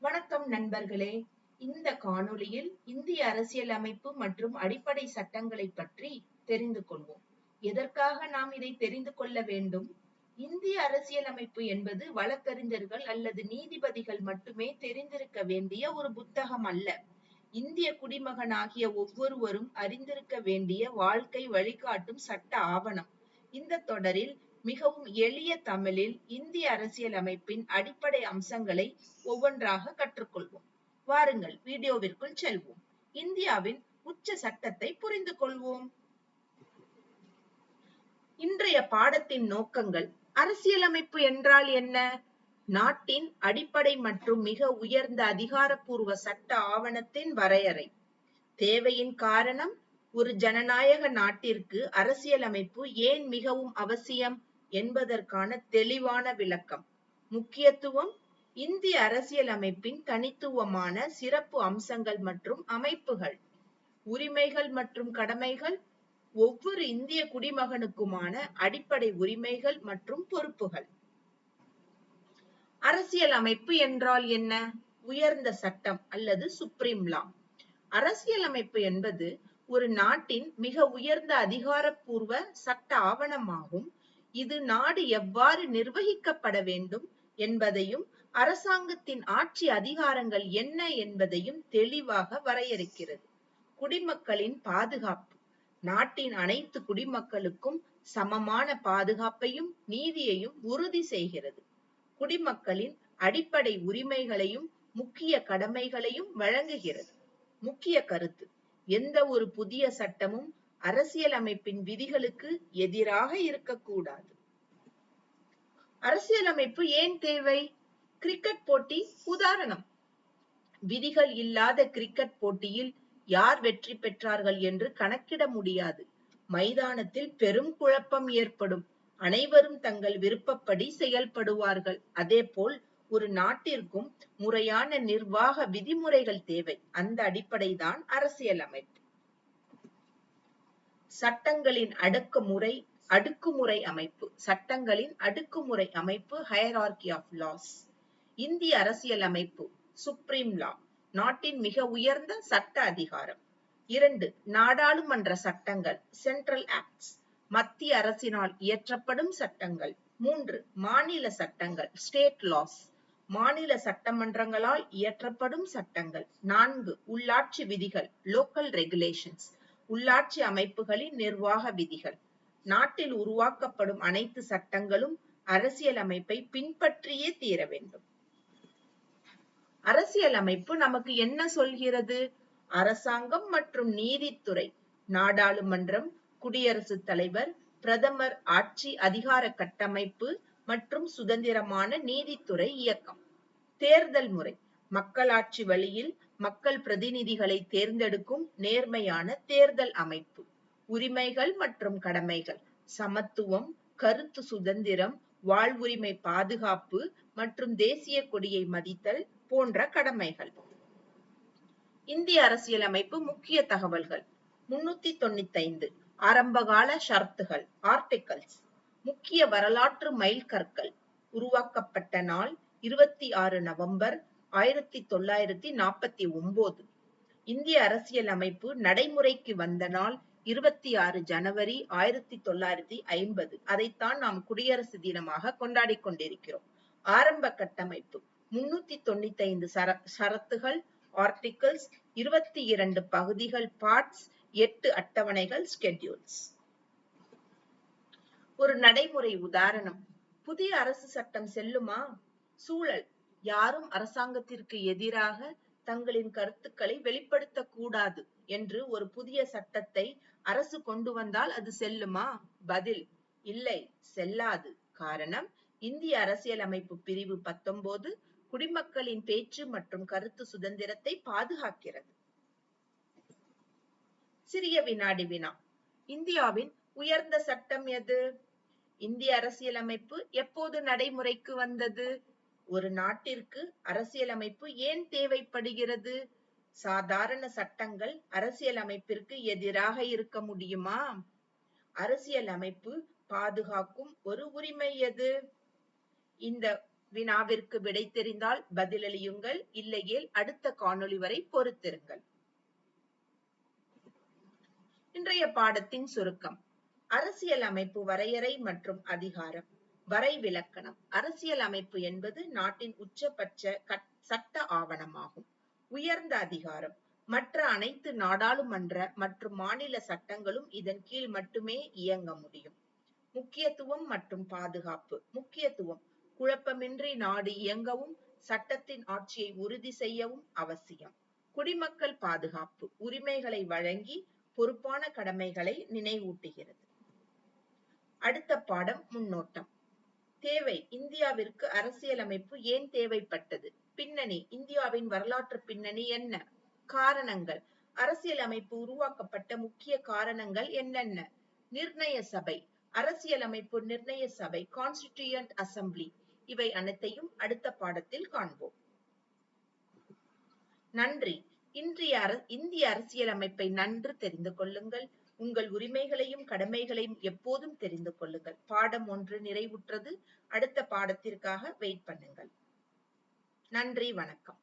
வணக்கம் நண்பர்களே. இந்த காணொளியில் இந்திய அரசியலமைப்பு மற்றும் அடிப்படை சட்டங்களை பற்றி தெரிந்து கொள்வோம். எதற்காக நாம் இதை தெரிந்து கொள்ள வேண்டும்? இந்திய அரசியலமைப்பு என்பது வழக்கறிஞர்கள் அல்லது நீதிபதிகள் மட்டுமே தெரிந்திருக்க வேண்டிய ஒரு புத்தகம் அல்ல. இந்திய குடிமகனாகிய ஒவ்வொருவரும் அறிந்திருக்க வேண்டிய வாழ்க்கை வழிகாட்டும் சட்ட ஆவணம். இந்த தொடரில் மிகவும் எளிய தமிழில் இந்திய அரசியலமைப்பின் அடிப்படை அம்சங்களை ஒவ்வொன்றாக கற்றுக்கொள்வோம். வாருங்கள் வீடியோவிற்குள் செல்வோம். இந்தியாவின் உச்ச சட்டத்தை புரிந்து கொள்வோம். இன்றைய பாடத்தின் நோக்கங்கள். அரசியலமைப்பு என்றால் என்ன? நாட்டின் அடிப்படை மற்றும் மிக உயர்ந்த அதிகாரப்பூர்வ சட்ட ஆவணத்தின் வரையறை. தேவையின் காரணம். ஒரு ஜனநாயக நாட்டிற்கு அரசியலமைப்பு ஏன் மிகவும் அவசியம் என்பதற்கான தெளிவான விளக்கம். முக்கியத்துவம். இந்திய அரசியலமைப்பின் தனித்துவமான சிறப்பு அம்சங்கள் மற்றும் அமைப்புகள். உரிமைகள் மற்றும் கடமைகள். ஒவ்வொரு இந்திய குடிமகனுக்குமான அடிப்படை உரிமைகள் மற்றும் பொறுப்புகள். அரசியலமைப்பு என்றால் என்ன? உயர்ந்த சட்டம் அல்லது சுப்ரீம் லா. அரசியலமைப்பு என்பது ஒரு நாட்டின் மிக உயர்ந்த அதிகாரப்பூர்வ சட்ட ஆவணமாகும். இது நாடு எவ்வாறு நிர்வகிக்கப்பட வேண்டும் என்பதையும் அரசாங்கத்தின் ஆட்சி அதிகாரங்கள் என்ன என்பதையும் தெளிவாக வரையறுக்கிறது. குடிமக்களின் பாதுகாப்பு. நாட்டின் அனைத்து குடிமக்களுக்கும் சமமான பாதுகாப்பையும் நீதியையும் உறுதி செய்கிறது. குடிமக்களின் அடிப்படை உரிமைகளையும் முக்கிய கடமைகளையும் வழங்குகிறது. முக்கிய கருத்து. எந்த ஒரு புதிய சட்டமும் அரசியலமைப்பின் விதிகளுக்கு எதிராக இருக்கக்கூடாது. அரசியலமைப்பு ஏன் தேவை? கிரிக்கெட் போட்டி உதாரணம். விதிகள் இல்லாத கிரிக்கெட் போட்டியில் யார் வெற்றி பெற்றார்கள் என்று கணக்கிட முடியாது. மைதானத்தில் பெரும் குழப்பம் ஏற்படும். அனைவரும் தங்கள் விருப்பப்படி செயல்படுவார்கள். அதேபோல் ஒரு நாட்டிற்கும் முறையான நிர்வாக விதிமுறைகள் தேவை. அந்த அடிப்படைதான் அரசியலமைப்பு. சட்டங்களின் அடுக்குமுறை அமைப்பு. சட்டங்களின் அடுக்குமுறை அமைப்பு ஹையரார்கி ஆஃப் லாஸ். இந்திய அரசியலமைப்பு சுப்ரீம் லா. நாட்டின் மிக உயர்ந்த சட்ட அதிகாரம். 2. நாடாளுமன்ற சட்டங்கள் சென்ட்ரல் ஆக்ட்ஸ். மத்திய அரசினால் இயற்றப்படும் சட்டங்கள். 3. மாநில சட்டங்கள் ஸ்டேட் லாஸ். மாநில சட்டமன்றங்களால் இயற்றப்படும் சட்டங்கள். 4. உள்ளாட்சி விதிகள் லோக்கல் ரெகுலேஷன்ஸ். உள்ளாட்சி அமைப்புகளின் நிர்வாக விதிகள். நாட்டில் உருவாக்கப்படும் அனைத்து சட்டங்களும் அரசியலமைப்பை பின்பற்றியே தீர வேண்டும். அரசியலமைப்பு நமக்கு என்ன சொல்கிறது? அரசாங்கம் மற்றும் நீதித்துறை, நாடாளுமன்றம், குடியரசுத் தலைவர், பிரதமர் ஆட்சி அதிகார கட்டமைப்பு மற்றும் சுதந்திரமான நீதித்துறை இயக்கம். தேர்தல் முறை. மக்களாட்சி வழியில் மக்கள் பிரதிநிதிகளை தேர்ந்தெடுக்கும் நேர்மையான தேர்தல் அமைப்பு. உரிமைகள் மற்றும் கடமைகள். சமத்துவம், கருத்து சுதந்திரம், வாழ்வுரிமை பாதுகாப்பு மற்றும் தேசிய கொடியை மதித்தல் போன்ற கடமைகள். இந்திய அரசியலமைப்பு முக்கிய தகவல்கள். 395 ஆரம்பகால ஷரத்துகள் ஆர்டிகல்ஸ். முக்கிய வரலாற்று மைல்கற்கள். உருவாக்கப்பட்ட நாள் 26 நவம்பர் 1949. இந்திய அரசியலமைப்பு நடைமுறைக்கு வந்த நாள் 26 ஜனவரி 1950. அதைத்தான் நாம் குடியரசு தினமாக கொண்டாடிக் கொண்டிருக்கிறோம். ஆரம்ப கட்டமைப்பு. 395 ஷரத்துகள் ஆர்டிகல்ஸ், 22 பகுதிகள் பார்ட்ஸ், 8 அட்டவணைகள் ஸ்கெட்யூல்ஸ். ஒரு நடைமுறை உதாரணம். புதிய அரசு சட்டம் செல்லுமா? சூழல். யாரும் அரசாங்கத்திற்கு எதிராக தங்களின் கருத்துக்களை வெளிப்படுத்தக் கூடாது என்று ஒரு புதிய சட்டத்தை அரசு கொண்டு வந்தால் அது செல்லுமா? பதில் இல்லை, செல்லாது. காரணம், இந்திய அரசியலமைப்பு பிரிவு 19 குடிமக்களின் பேச்சு மற்றும் கருத்து சுதந்திரத்தை பாதுகாக்கிறது. சிறிய வினாடி வினா. இந்தியாவின் உயர்ந்த சட்டம் எது? இந்திய அரசியலமைப்பு எப்போது நடைமுறைக்கு வந்தது? ஒரு நாட்டிற்கு அரசியலமைப்பு ஏன் தேவைப்படுகிறது? சாதாரண சட்டங்கள் அரசியலமைப்பிற்கு எதிராக இருக்க முடியுமா? அரசியலமைப்பு பாதுகாக்கும் ஒரு உரிமை எது? இந்த வினாவிற்கு விடை தெரிந்தால் பதிலளியுங்கள், இல்லையேல் அடுத்த காணொளி வரை பொறுத்திருங்கள். இன்றைய பாடத்தின் சுருக்கம். அரசியல் அமைப்பு வரையறை மற்றும் அதிகாரம். வரைவிலக்கணம். அரசியல் அமைப்பு என்பது நாட்டின் உச்சபட்ச சட்ட ஆவணமாகும். உயர்ந்த அதிகாரம். மற்ற அனைத்து நாடாளுமன்ற மற்றும் மாநில சட்டங்களும் இதன் கீழ் மட்டுமே இயங்க முடியும். முக்கியத்துவம் மற்றும் பாதுகாப்பு. முக்கியத்துவம். குழப்பமின்றி நாடு இயங்கவும் சட்டத்தின் ஆட்சியை உறுதி செய்யவும் அவசியம். குடிமக்கள் பாதுகாப்பு. உரிமைகளை வழங்கி பொறுப்பான கடமைகளை நினைவூட்டுகிறது. அடுத்த பாடம் முன்னோட்டம். தேவை. இந்தியாவிற்கு அரசியலமைப்பு ஏன் தேவைப்பட்டது? பின்னணி. இந்தியாவின் வரலாற்று பின்னணி என்ன? காரணங்கள். அரசியலமைப்பு உருவாக்கப்பட்ட முக்கிய காரணங்கள் என்னென்ன? நிர்ணய சபை. அரசியலமைப்பு நிர்ணய சபை கான்ஸ்டிடியூயன்ட் அசெம்பிளி. இவை அனைத்தையும் அடுத்த பாடத்தில் காண்போம். நன்றி. இந்திய அரசியலமைப்பை நன்கு தெரிந்து கொள்ளுங்கள். உங்கள் உரிமைகளையும் கடமைகளையும் எப்போதும் தெரிந்து கொள்ளுங்கள். பாடம் 1 நிறைவுற்றது. அடுத்த பாடத்திற்காக வெயிட் பண்ணுங்கள். நன்றி, வணக்கம்.